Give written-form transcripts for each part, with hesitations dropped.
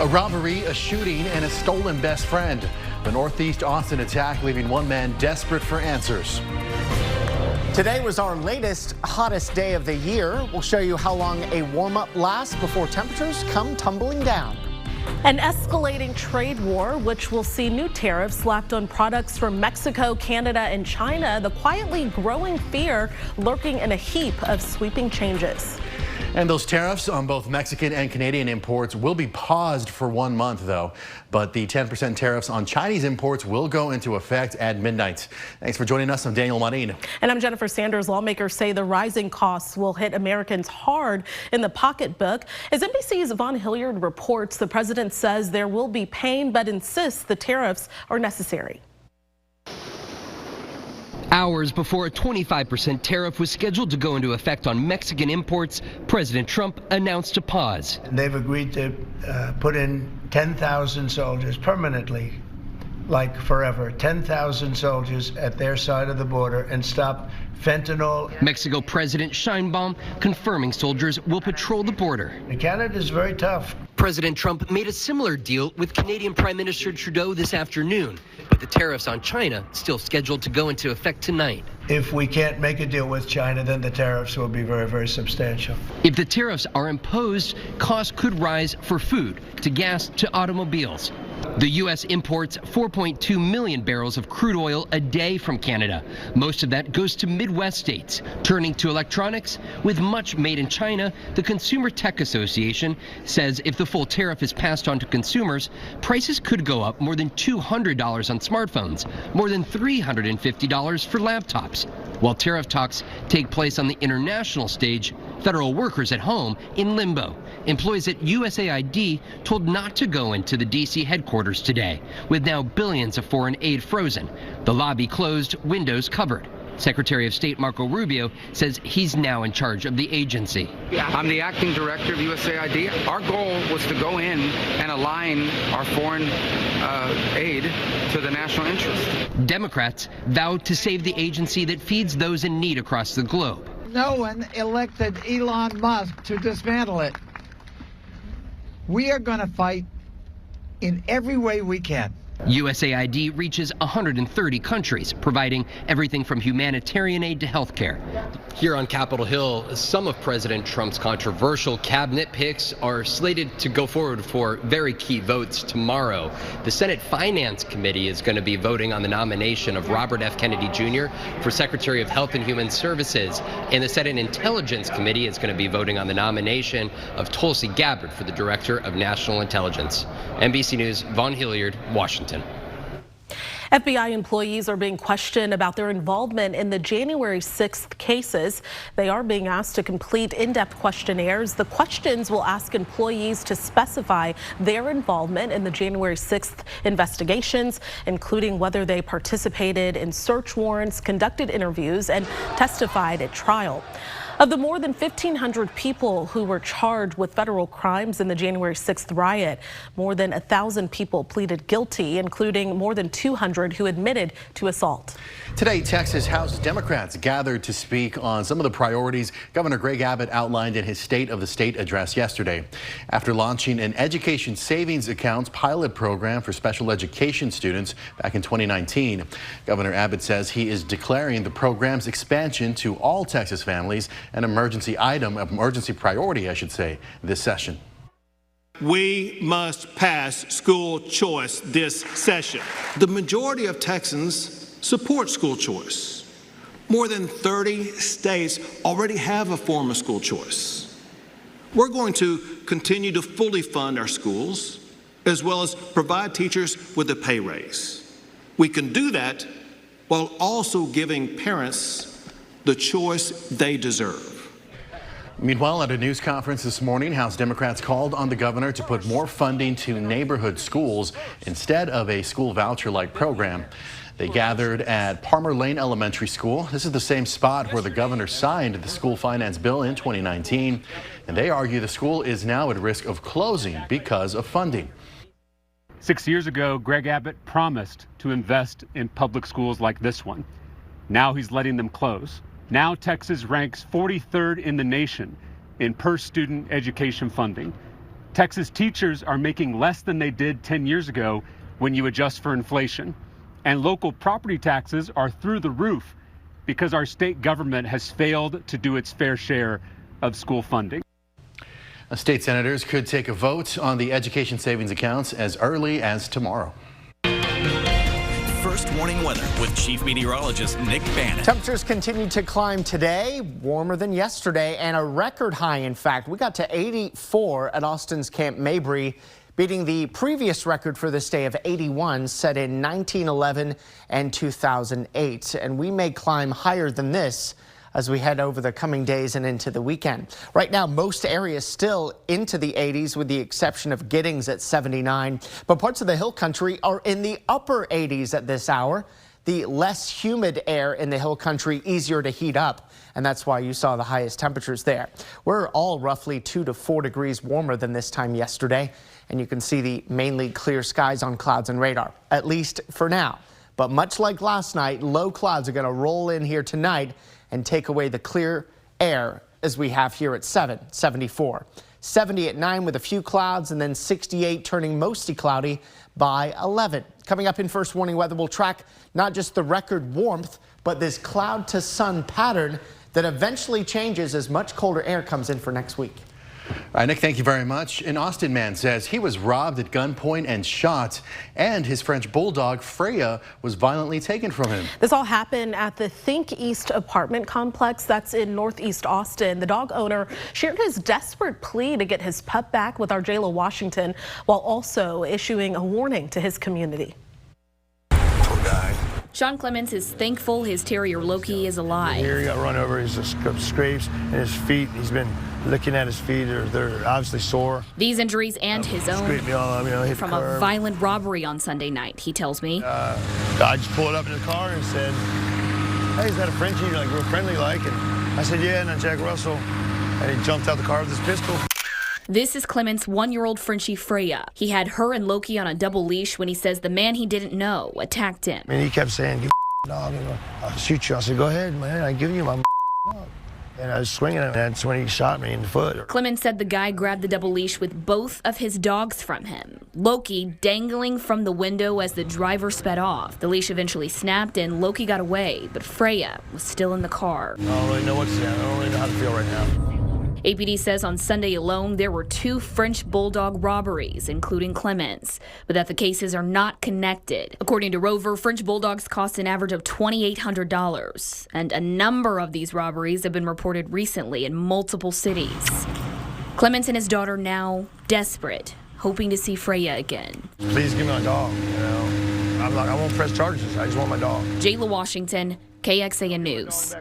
A robbery, a shooting, and a stolen best friend. The Northeast Austin attack leaving one man desperate for answers. Today was our latest hottest day of the year. We'll show you how long a warm-up lasts before temperatures come tumbling down. An escalating trade war, which will see new tariffs slapped on products from Mexico, Canada, and China. The quietly growing fear lurking in a heap of sweeping changes. And those tariffs on both Mexican and Canadian imports will be paused for 1 month, though. But the 10% tariffs on Chinese imports will go into effect at midnight. Thanks for joining us. I'm Daniel Marin. And I'm Jennifer Sanders. Lawmakers say the rising costs will hit Americans hard in the pocketbook. As NBC's Vaughn Hilliard reports, the president says there will be pain, but insists the tariffs are necessary. Hours before a 25% tariff was scheduled to go into effect on Mexican imports, President Trump announced a pause. They've agreed to put in 10,000 soldiers permanently, like forever, 10,000 soldiers at their side of the border and stop fentanyl. Mexico President Sheinbaum confirming soldiers will patrol the border. Canada is very tough. President Trump made a similar deal with Canadian Prime Minister Trudeau this afternoon, but the tariffs on China still scheduled to go into effect tonight. If we can't make a deal with China, then the tariffs will be very, very substantial. If the tariffs are imposed, costs could rise for food, to gas, to automobiles. The U.S. imports 4.2 million barrels of crude oil a day from Canada. Most of that goes to Midwest states. Turning to electronics, with much made in China, the Consumer Tech Association says if the full tariff is passed on to consumers, prices could go up more than $200 on smartphones, more than $350 for laptops. While tariff talks take place on the international stage, federal workers at home in limbo. Employees at USAID told not to go into the D.C. headquarters today, with now billions of foreign aid frozen. The lobby closed, windows covered. Secretary of State Marco Rubio says he's now in charge of the agency. I'm the acting director of USAID. Our goal was to go in and align our foreign aid to the national interest. Democrats vowed to save the agency that feeds those in need across the globe. No one elected Elon Musk to dismantle it. We are going to fight in every way we can. USAID reaches 130 countries, providing everything from humanitarian aid to health care. Here on Capitol Hill, some of President Trump's controversial cabinet picks are slated to go forward for very key votes tomorrow. The Senate Finance Committee is going to be voting on the nomination of Robert F. Kennedy Jr. for Secretary of Health and Human Services, and the Senate Intelligence Committee is going to be voting on the nomination of Tulsi Gabbard for the Director of National Intelligence. NBC News, Vaughn Hilliard, Washington. FBI employees are being questioned about their involvement in the January 6th cases. They are being asked to complete in-depth questionnaires. The questions will ask employees to specify their involvement in the January 6th investigations, including whether they participated in search warrants, conducted interviews, and testified at trial. Of the more than 1,500 people who were charged with federal crimes in the January 6th riot, more than 1,000 people pleaded guilty, including more than 200 who admitted to assault. Today, Texas House Democrats gathered to speak on some of the priorities Governor Greg Abbott outlined in his State of the State address yesterday. After launching an education savings accounts pilot program for special education students back in 2019, Governor Abbott says he is declaring the program's expansion to all Texas families an emergency priority, I should say, this session. We must pass school choice this session. The majority of Texans support school choice. More than 30 states already have a form of school choice. We're going to continue to fully fund our schools, as well as provide teachers with a pay raise. We can do that while also giving parents the choice they deserve. Meanwhile, at a news conference this morning, House Democrats called on the governor to put more funding to neighborhood schools instead of a school voucher-like program. They gathered at Palmer Lane Elementary School. This is the same spot where the governor signed the school finance bill in 2019. And they argue the school is now at risk of closing because of funding. 6 years ago, Greg Abbott promised to invest in public schools like this one. Now he's letting them close. Now Texas ranks 43rd in the nation in per-student education funding. Texas teachers are making less than they did 10 years ago when you adjust for inflation. And local property taxes are through the roof because our state government has failed to do its fair share of school funding. State senators could take a vote on the education savings accounts as early as tomorrow. First warning weather with Chief Meteorologist Nick Bannon. Temperatures continue to climb today, warmer than yesterday, and a record high, in fact. We got to 84 at Austin's Camp Mabry, beating the previous record for this day of 81 set in 1911 and 2008. And we may climb higher than this as we head over the coming days and into the weekend. Right now, most areas still into the 80s with the exception of Giddings at 79. But parts of the hill country are in the upper 80s at this hour. The less humid air in the hill country easier to heat up, and that's why you saw the highest temperatures there. We're all roughly 2 to 4 degrees warmer than this time yesterday, and you can see the mainly clear skies on clouds and radar, at least for now. But much like last night, low clouds are going to roll in here tonight and take away the clear air as we have here at 74. 70 at 9 with a few clouds, and then 68 turning mostly cloudy by 11. Coming up in First Warning Weather, we'll track not just the record warmth, but this cloud to sun pattern that eventually changes as much colder air comes in for next week. All right, Nick, thank you very much. An Austin man says he was robbed at gunpoint and shot, and his French bulldog, Freya, was violently taken from him. This all happened at the Think East apartment complex that's in Northeast Austin. The dog owner shared his desperate plea to get his pup back with our J.Lo Washington, while also issuing a warning to his community. Poor guy. Sean Clements is thankful his terrier Loki is alive. Here he got run over. He's just got scrapes in his feet. He's been looking at his feet. They're obviously sore. These injuries and his own Scraped me all up, hit from the curb. a violent robbery on Sunday night, he tells me. I just pulled up in the car and said, "Hey, is that a Frenchie, like real friendly like?" And I said, "Yeah," and then Jack Russell, and he jumped out the car with his pistol. This is Clements' 1-year-old Frenchie Freya. He had her and Loki on a double leash when he says the man he didn't know attacked him. And he kept saying, "Give me dog, I'll shoot you." I said, "Go ahead, man, I'll give you my dog." And I was swinging, and that's when he shot me in the foot. Clements said the guy grabbed the double leash with both of his dogs from him. Loki dangling from the window as the driver sped off. The leash eventually snapped and Loki got away, but Freya was still in the car. I don't really know what to say. I don't really know how to feel right now. APD says on Sunday alone there were 2 French bulldog robberies, including Clements, but that the cases are not connected. According to Rover, French bulldogs cost an average of $2,800, and a number of these robberies have been reported recently in multiple cities. Clements and his daughter now desperate, hoping to see Freya again. Please give me my dog. I won't press charges. I just want my dog. J.Lo Washington, KXAN News.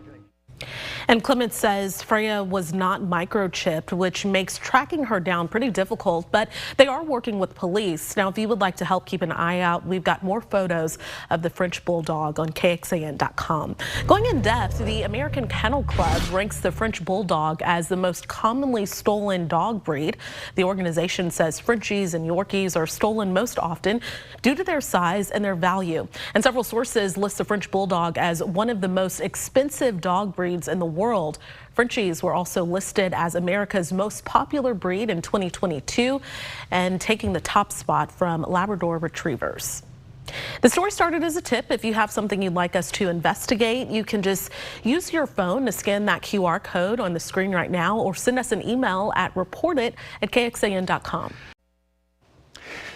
And Clements says Freya was not microchipped, which makes tracking her down pretty difficult, but they are working with police. Now, if you would like to help keep an eye out, we've got more photos of the French Bulldog on KXAN.com. Going in depth, the American Kennel Club ranks the French Bulldog as the most commonly stolen dog breed. The organization says Frenchies and Yorkies are stolen most often due to their size and their value. And several sources list the French Bulldog as one of the most expensive dog breeds in the world. Frenchies were also listed as America's most popular breed in 2022 and taking the top spot from Labrador Retrievers. The story started as a tip. If you have something you'd like us to investigate, you can just use your phone to scan that QR code on the screen right now or send us an email at reportit@kxan.com.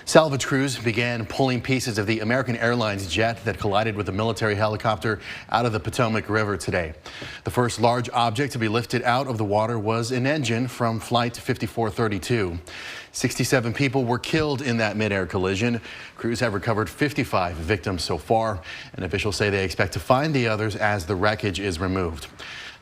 Salvage crews began pulling pieces of the American Airlines jet that collided with a military helicopter out of the Potomac River today. The first large object to be lifted out of the water was an engine from Flight 5432. 67 people were killed in that mid-air collision. Crews have recovered 55 victims so far, and officials say they expect to find the others as the wreckage is removed.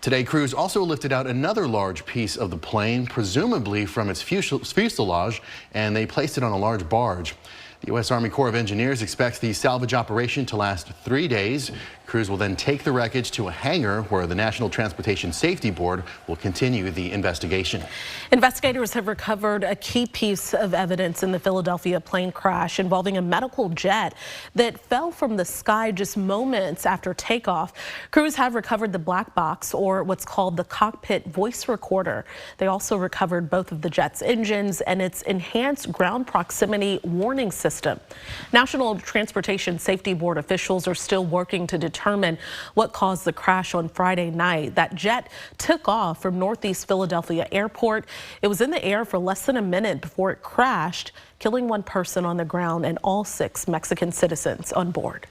Today, crews also lifted out another large piece of the plane, presumably from its fuselage, and they placed it on a large barge. The U.S. Army Corps of Engineers expects the salvage operation to last 3 days. Crews will then take the wreckage to a hangar where the National Transportation Safety Board will continue the investigation. Investigators have recovered a key piece of evidence in the Philadelphia plane crash involving a medical jet that fell from the sky just moments after takeoff. Crews have recovered the black box, or what's called the cockpit voice recorder. They also recovered both of the jet's engines and its enhanced ground proximity warning system. National Transportation Safety Board officials are still working to determine what caused the crash on Friday night. That jet took off from Northeast Philadelphia Airport. It was in the air for less than a minute before it crashed, killing one person on the ground and all 6 Mexican citizens on board.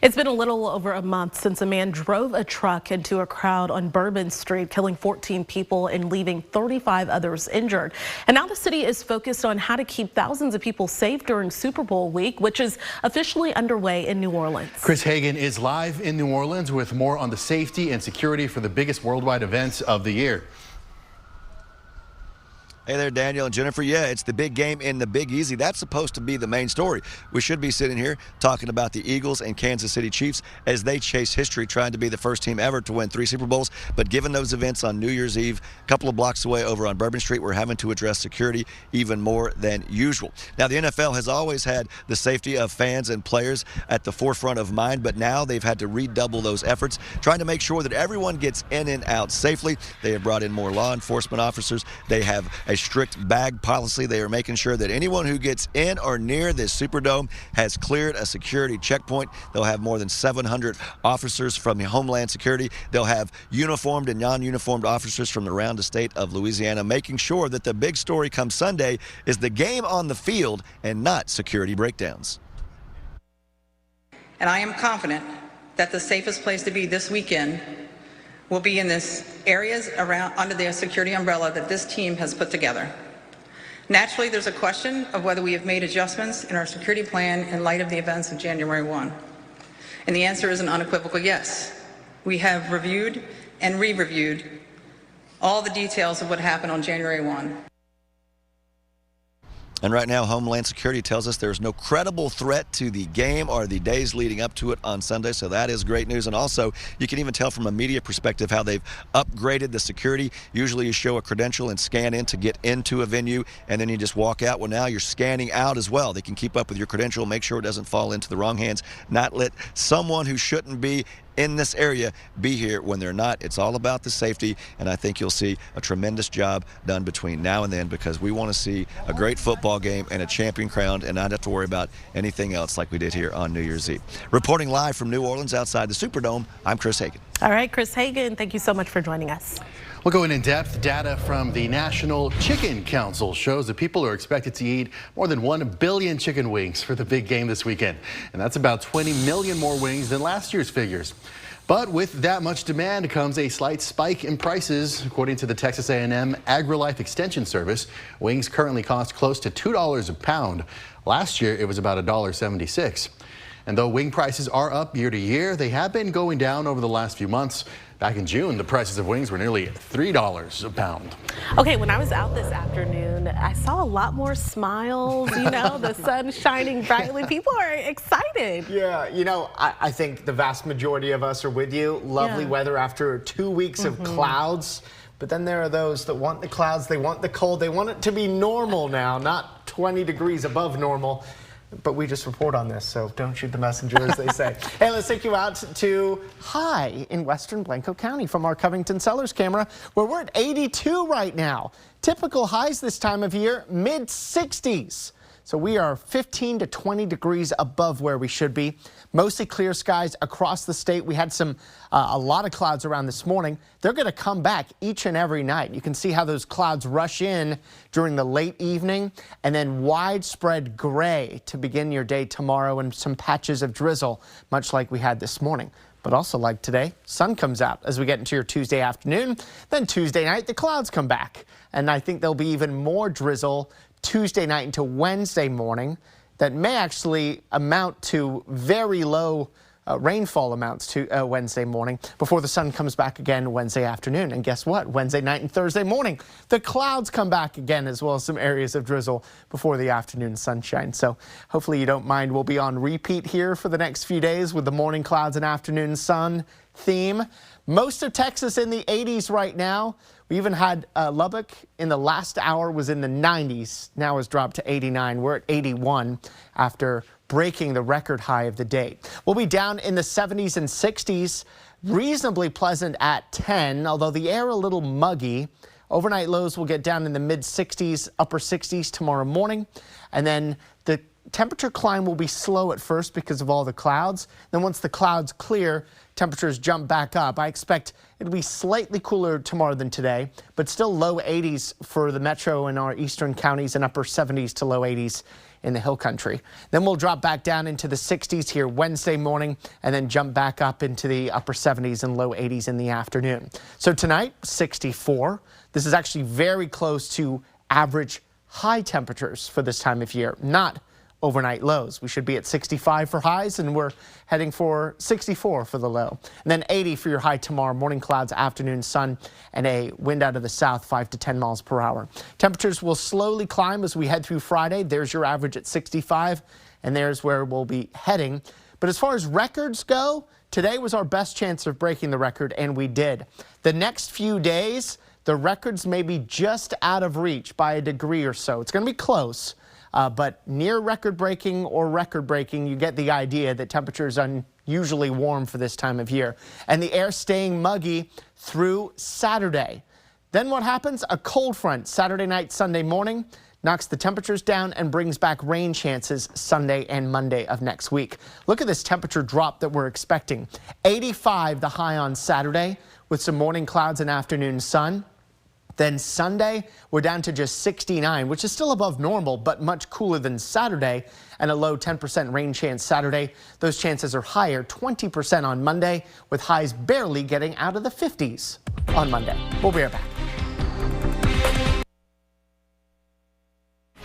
It's been a little over a month since a man drove a truck into a crowd on Bourbon Street, killing 14 people and leaving 35 others injured. And now the city is focused on how to keep thousands of people safe during Super Bowl week, which is officially underway in New Orleans. Chris Hagan is live in New Orleans with more on the safety and security for the biggest worldwide events of the year. Hey there, Daniel and Jennifer. Yeah, it's the big game in the Big Easy. That's supposed to be the main story. We should be sitting here talking about the Eagles and Kansas City Chiefs as they chase history, trying to be the first team ever to win 3 Super Bowls. But given those events on New Year's Eve, a couple of blocks away over on Bourbon Street, we're having to address security even more than usual. Now, the NFL has always had the safety of fans and players at the forefront of mind, but now they've had to redouble those efforts, trying to make sure that everyone gets in and out safely. They have brought in more law enforcement officers. They have a strict bag policy. They are making sure that anyone who gets in or near this Superdome has cleared a security checkpoint. They'll have more than 700 officers from the Homeland Security. They'll have uniformed and non-uniformed officers from around the state of Louisiana, making sure that the big story come Sunday is the game on the field and not security breakdowns. And I am confident that the safest place to be this weekend will be in this areas around under the security umbrella that this team has put together. Naturally, there's a question of whether we have made adjustments in our security plan in light of the events of January 1. And the answer is an unequivocal yes. We have reviewed and re-reviewed all the details of what happened on January 1. And right now, Homeland Security tells us there's no credible threat to the game or the days leading up to it on Sunday, so that is great news. And also, you can even tell from a media perspective how they've upgraded the security. Usually you show a credential and scan in to get into a venue, and then you just walk out. Well, now you're scanning out as well. They can keep up with your credential, make sure it doesn't fall into the wrong hands, not let someone who shouldn't be in this area be here when they're not. It's all about the safety, and I think you'll see a tremendous job done between now and then, because we want to see a great football game and a champion crowned and not have to worry about anything else like we did here on New Year's Eve. Reporting live from New Orleans outside the Superdome, I'm Chris Hagan. All right, Chris Hagan, thank you so much for joining us. We'll go in depth. Data from the National Chicken Council shows that people are expected to eat more than 1 billion chicken wings for the big game this weekend. And that's about 20 million more wings than last year's figures. But with that much demand comes a slight spike in prices. According to the Texas A&M AgriLife Extension Service, wings currently cost close to $2 a pound. Last year, it was about $1.76. And though wing prices are up year to year, they have been going down over the last few months. Back in June, the prices of wings were nearly $3 a pound. Okay, when I was out this afternoon, I saw a lot more smiles, you know, the sun shining brightly. People are excited. Yeah, you know, I think the vast majority of us are with you. Lovely weather after 2 weeks of clouds. But then there are those that want the clouds, they want the cold, they want it to be normal now, not 20 degrees above normal. But we just report on this, so don't shoot the messenger, as they say. Hey, let's take you out to high in western Blanco County from our Covington Cellars camera, where we're at 82 right now. Typical highs this time of year, mid-60s. So we are 15 to 20 degrees above where we should be. Mostly clear skies across the state. We had a lot of clouds around this morning. They're going to come back each and every night. You can see how those clouds rush in during the late evening, and then widespread gray to begin your day tomorrow, and some patches of drizzle, much like we had this morning. But also like today, sun comes out as we get into your Tuesday afternoon. Then Tuesday night, the clouds come back. And I think there'll be even more drizzle Tuesday night into Wednesday morning that may actually amount to very low rainfall amounts to Wednesday morning before the sun comes back again Wednesday afternoon. And guess what? Wednesday night and Thursday morning, the clouds come back again, as well as some areas of drizzle before the afternoon sunshine. So hopefully you don't mind. We'll be on repeat here for the next few days with the morning clouds and afternoon sun theme. Most of Texas in the 80s right now. We even had Lubbock in the last hour was in the 90s. Now has dropped to 89. We're at 81 after breaking the record high of the day. We'll be down in the 70s and 60s. Reasonably pleasant at 10, although the air a little muggy. Overnight lows will get down in the mid 60s, upper 60s tomorrow morning. And then the temperature climb will be slow at first because of all the clouds. Then once the clouds clear, temperatures jump back up. I expect it'll be slightly cooler tomorrow than today, but still low 80s for the metro and our eastern counties and upper 70s to low 80s in the hill country. Then we'll drop back down into the 60s here Wednesday morning and then jump back up into the upper 70s and low 80s in the afternoon. So tonight, 64. This is actually very close to average high temperatures for this time of year, not overnight lows. We should be at 65 for highs, and we're heading for 64 for the low. And then 80 for your high tomorrow. Morning clouds, afternoon sun, and a wind out of the south, 5 to 10 miles per hour. Temperatures will slowly climb as we head through Friday. There's your average at 65, and there's where we'll be heading. But as far as records go, today was our best chance of breaking the record, and we did. The next few days, the records may be just out of reach by a degree or so. It's going to be close. But near record-breaking or record-breaking, you get the idea that temperatures are unusually warm for this time of year. And the air staying muggy through Saturday. Then what happens? A cold front Saturday night, Sunday morning knocks the temperatures down and brings back rain chances Sunday and Monday of next week. Look at this temperature drop that we're expecting. 85 the high on Saturday with some morning clouds and afternoon sun. Then Sunday, we're down to just 69, which is still above normal, but much cooler than Saturday, and a low 10% rain chance Saturday. Those chances are higher, 20% on Monday, with highs barely getting out of the 50s on Monday. We'll be right back.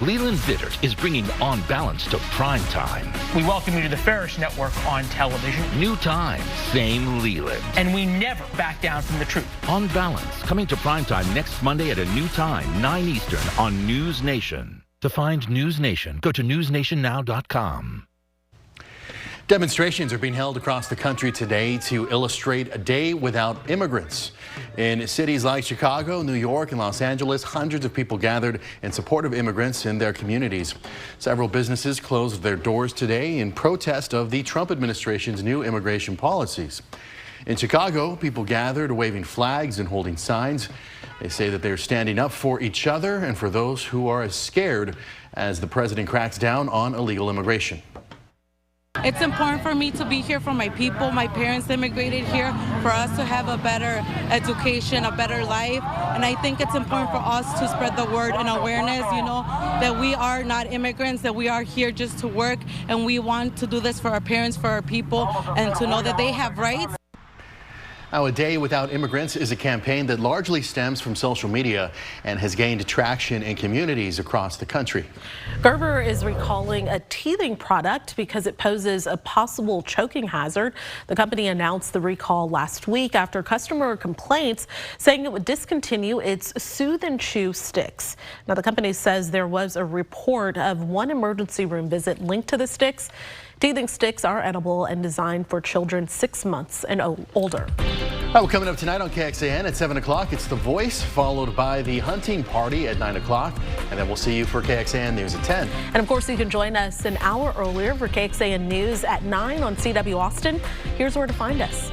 Leland Vittert is bringing On Balance to prime time. We welcome you to the Farish Network on television. New time, same Leland. And we never back down from the truth. On Balance, coming to prime time next Monday at a new time, 9 Eastern on News Nation. To find News Nation, go to newsnationnow.com. Demonstrations are being held across the country today to illustrate a day without immigrants. In cities like Chicago, New York, and Los Angeles, hundreds of people gathered in support of immigrants in their communities. Several businesses closed their doors today in protest of the Trump administration's new immigration policies. In Chicago, people gathered waving flags and holding signs. They say that they're standing up for each other and for those who are as scared as the president cracks down on illegal immigration. It's important for me to be here for my people. My parents immigrated here for us to have a better education, a better life. And I think it's important for us to spread the word and awareness, that we are not immigrants, that we are here just to work. And we want to do this for our parents, for our people, and to know that they have rights. Now, A Day Without Immigrants is a campaign that largely stems from social media and has gained traction in communities across the country. Gerber is recalling a teething product because it poses a possible choking hazard. The company announced the recall last week after customer complaints saying it would discontinue its Soothe and Chew sticks. Now, the company says there was a report of one emergency room visit linked to the sticks. Teething sticks are edible and designed for children 6 months and older. Well, coming up tonight on KXAN at 7 o'clock, it's The Voice, followed by the hunting party at 9 o'clock. And then we'll see you for KXAN News at 10. And of course, you can join us an hour earlier for KXAN News at 9 on CW Austin. Here's where to find us.